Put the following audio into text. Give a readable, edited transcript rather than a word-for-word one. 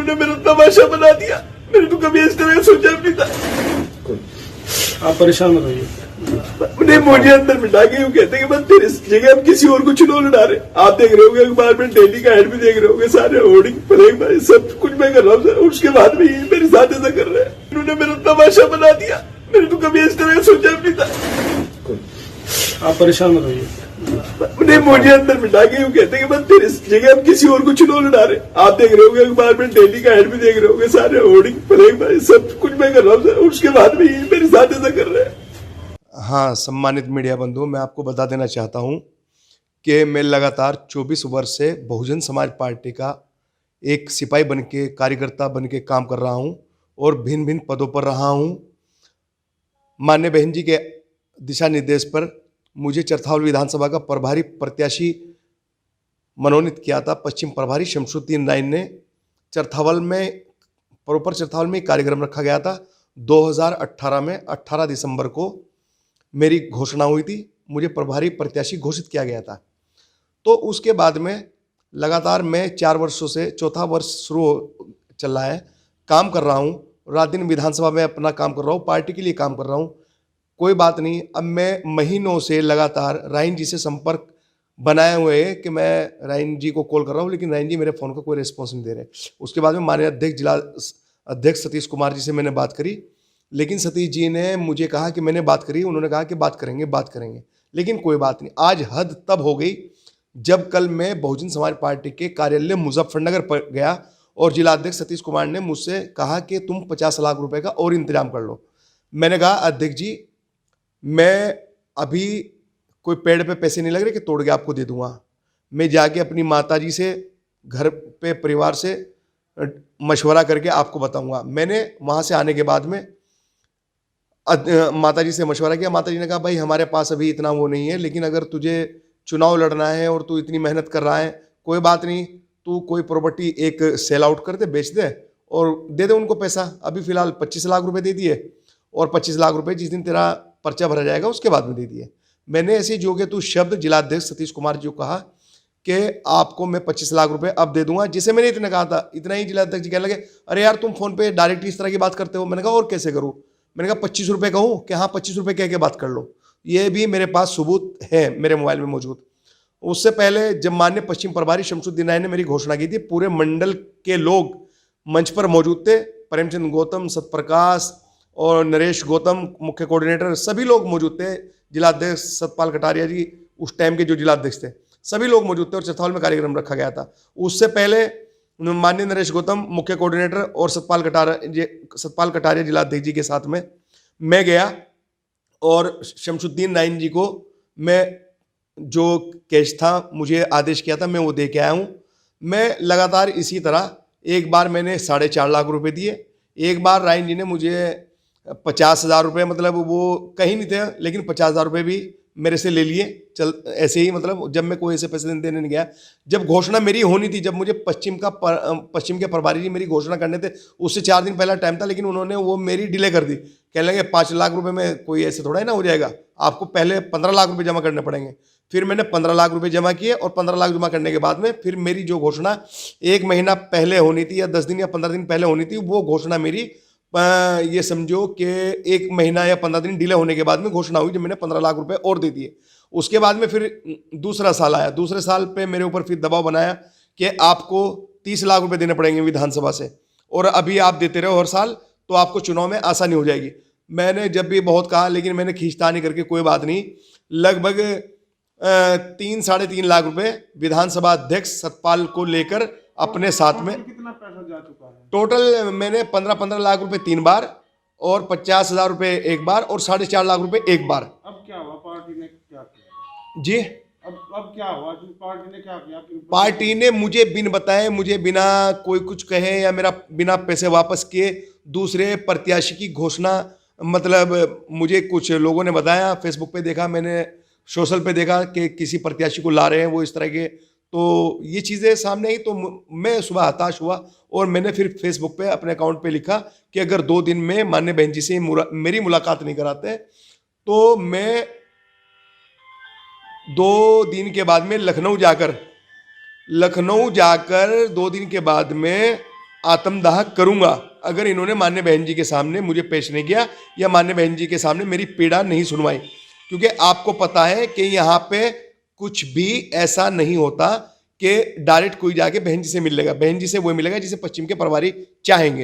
इन्होंने मेरा तमाशा बना दिया। मैंने तो कभी इस तरह सोचा भी नहीं था। आप परेशान मत होइए। उन्हें मुझे अंदर बिठा के यूं कहते कि बस तेरे इस जगह हम किसी और को चुनाव लड़ा रहे। आप देख रहे होंगे अखबार में, डेली का एड भी देख रहे होंगे, सारे होर्डिंग प्ले सब कुछ मैं कर रहा हूँ सर। उसके बाद भी मेरे साथ ऐसा कर रहे हैं। इन्होंने मेरा तमाशा बना दिया। मैंने तो कभी इस तरह सोचा भी नहीं था। आप परेशान मत होइए। उन्हें मुझे अंदर बिठा के यूं कहते कि बस तेरे इस जगह हम किसी और को चुनाव लड़ा रहे। आप देख रहे होंगे अखबार में, डेली का एड भी देख रहे होंगे, सारे होर्डिंग प्ले सब कुछ मैं कर रहा हूँ सर। उसके बाद भी मेरे साथ ऐसा कर रहे हैं। हाँ, सम्मानित मीडिया बंधु, मैं आपको बता देना चाहता हूँ कि मैं लगातार 24 वर्ष से बहुजन समाज पार्टी का एक सिपाही बन के, कार्यकर्ता बन के काम कर रहा हूँ और भिन्न भिन्न पदों पर रहा हूँ। माननीय बहन जी के दिशा निर्देश पर मुझे चरथावल विधानसभा का प्रभारी प्रत्याशी मनोनीत किया था। पश्चिम प्रभारी शमसुद्दीन राय ने चरथावल में, प्रॉपर चरथावल में कार्यक्रम रखा गया था। 2018 में 18 दिसंबर को मेरी घोषणा हुई थी, मुझे प्रभारी प्रत्याशी घोषित किया गया था। तो उसके बाद में लगातार मैं 4 वर्षों से, चौथा वर्ष चल रहा है, काम कर रहा हूँ। रात दिन विधानसभा में अपना काम कर रहा हूँ, पार्टी के लिए काम कर रहा हूँ। कोई बात नहीं, अब मैं महीनों से लगातार राइन जी से संपर्क बनाए हुए है कि मैं राइन जी को कॉल कर रहा हूँ, लेकिन राइन जी मेरे फ़ोन का कोई रिस्पॉन्स नहीं दे रहे। उसके बाद में माननीय अध्यक्ष, जिला अध्यक्ष सतीश कुमार जी से मैंने बात करी, लेकिन सतीश जी ने मुझे कहा कि मैंने बात करी, उन्होंने कहा कि बात करेंगे, लेकिन कोई बात नहीं। आज हद तब हो गई जब कल मैं बहुजन समाज पार्टी के कार्यालय मुजफ्फरनगर पर गया और जिला अध्यक्ष सतीश कुमार ने मुझसे कहा कि तुम 50 लाख रुपए का और इंतजाम कर लो। मैंने कहा अध्यक्ष जी, मैं अभी कोई पेड़ पे पैसे नहीं लग रहे कि तोड़ के आपको दे दूंगा। मैं जाके अपनी माता जी से, घर पे परिवार से मशवरा करके आपको बताऊंगा। मैंने वहाँ से आने के बाद में माता जी से मशवरा किया। माता जी ने कहा भाई हमारे पास अभी इतना वो नहीं है, लेकिन अगर तुझे चुनाव लड़ना है और तू इतनी मेहनत कर रहा है, कोई बात नहीं, तू कोई प्रॉपर्टी एक सेल आउट कर दे, बेच दे और दे दे उनको पैसा। अभी फिलहाल 25 लाख रुपए दे दिए और 25 लाख रुपए जिस दिन तेरा पर्चा भरा जाएगा उसके बाद में दे दिए। मैंने ऐसे जो कि तू शब्द जिलाध्यक्ष सतीश कुमार जी को कहा कि आपको मैं 25 लाख रुपए अब दे दूंगा, जिसे मैंने इतना कहा था। इतना ही जिलाध्यक्ष जी कहने लगे, अरे यार तुम फोन पे डायरेक्ट इस तरह की बात करते हो। मैंने कहा और कैसे करूँ? मैंने कहा 25 रुपये कहूँ कि हाँ 25 रुपये कह के बात कर लो। ये भी मेरे पास सबूत है मेरे मोबाइल में मौजूद। उससे पहले जब माननीय पश्चिम प्रभारी शमसुद्दीन राय ने मेरी घोषणा की थी, पूरे मंडल के लोग मंच पर मौजूद थे। प्रेमचंद गौतम, सतप्रकाश और नरेश गौतम, मुख्य कोऑर्डिनेटर, सभी लोग मौजूद थे। जिलाध्यक्ष सतपाल कटारिया जी, उस टाइम के जो जिलाध्यक्ष थे, सभी लोग मौजूद थे और चरथावल में कार्यक्रम रखा गया था। उससे पहले माननीय नरेश गौतम, मुख्य कोऑर्डिनेटर, और सतपाल कटारिया जिलाध्यक्ष जी के साथ में मैं गया और शमसुद्दीन राय जी को मैं जो कैश था, मुझे आदेश किया था, मैं वो दे के आया हूँ। मैं लगातार इसी तरह, एक बार मैंने 4.5 लाख रुपए दिए, एक बार रायन जी ने मुझे 50,000 रुपये, मतलब वो कहीं नहीं थे, लेकिन 50,000 रुपये भी मेरे से ले लिए। चल ऐसे ही, मतलब जब मैं कोई ऐसे पैसे देने नहीं गया। जब घोषणा मेरी होनी थी, जब मुझे पश्चिम के प्रभारी जी मेरी घोषणा करने थे, उससे 4 दिन पहला टाइम था, लेकिन उन्होंने वो मेरी डिले कर दी। कहने लगे 5 लाख रुपए में कोई ऐसे थोड़ा ही ना हो जाएगा, आपको पहले 15 लाख रुपए जमा करने पड़ेंगे। फिर मैंने 15 लाख रुपए जमा किए और 15 लाख जमा करने के बाद में फिर मेरी जो घोषणा 1 महीना पहले होनी थी या 10 दिन या 15 दिन पहले होनी थी, वो घोषणा मेरी ये समझो कि 1 महीना या 15 दिन डिले होने के बाद में घोषणा हुई, जब मैंने 15 लाख रुपए और दे दिए। उसके बाद में फिर दूसरा साल आया। दूसरे साल पे मेरे ऊपर फिर दबाव बनाया कि आपको 30 लाख रुपए देने पड़ेंगे विधानसभा से, और अभी आप देते रहो हर साल तो आपको चुनाव में आसानी हो जाएगी। मैंने जब भी बहुत कहा, लेकिन मैंने खींचतानी करके कोई बात नहीं, लगभग 3-3.5 लाख रुपए विधानसभा अध्यक्ष सतपाल को लेकर अपने साथ में, कितना पैसा जा चुका है टोटल मैंने 15-15 लाख रुपए 3 बार और 50,000 रुपए एक बार और 4.5 लाख रुपए एक बार। अब क्या हुआ? पार्टी ने क्या किया जी, अब क्या हुआ? पार्टी ने क्या किया? पार्टी ने मुझे बिन बताए, मुझे बिना कोई कुछ कहे या मेरा बिना पैसे वापस किए दूसरे प्रत्याशी की घोषणा, मतलब मुझे कुछ लोगों ने बताया, फेसबुक पे देखा मैंने, सोशल पे देखा कि किसी प्रत्याशी को ला रहे हैं वो इस तरह के, तो ये चीज़ें सामने आई। तो मैं सुबह हताश हुआ और मैंने फिर फेसबुक पे अपने अकाउंट पे लिखा कि अगर 2 दिन में माननीय बहन जी से मेरी मुलाकात नहीं कराते तो मैं 2 दिन के बाद में लखनऊ जाकर 2 दिन के बाद में आत्मदाह करूंगा अगर इन्होंने मान्य बहन जी के सामने मुझे पेश नहीं किया या मान्य बहन जी के सामने मेरी पीड़ा नहीं सुनवाई। क्योंकि आपको पता है कि यहाँ पे कुछ भी ऐसा नहीं होता कि डायरेक्ट कोई जाके बहन जी से मिल लेगा। बहन जी से वो मिलेगा जिसे पश्चिम के प्रभारी चाहेंगे।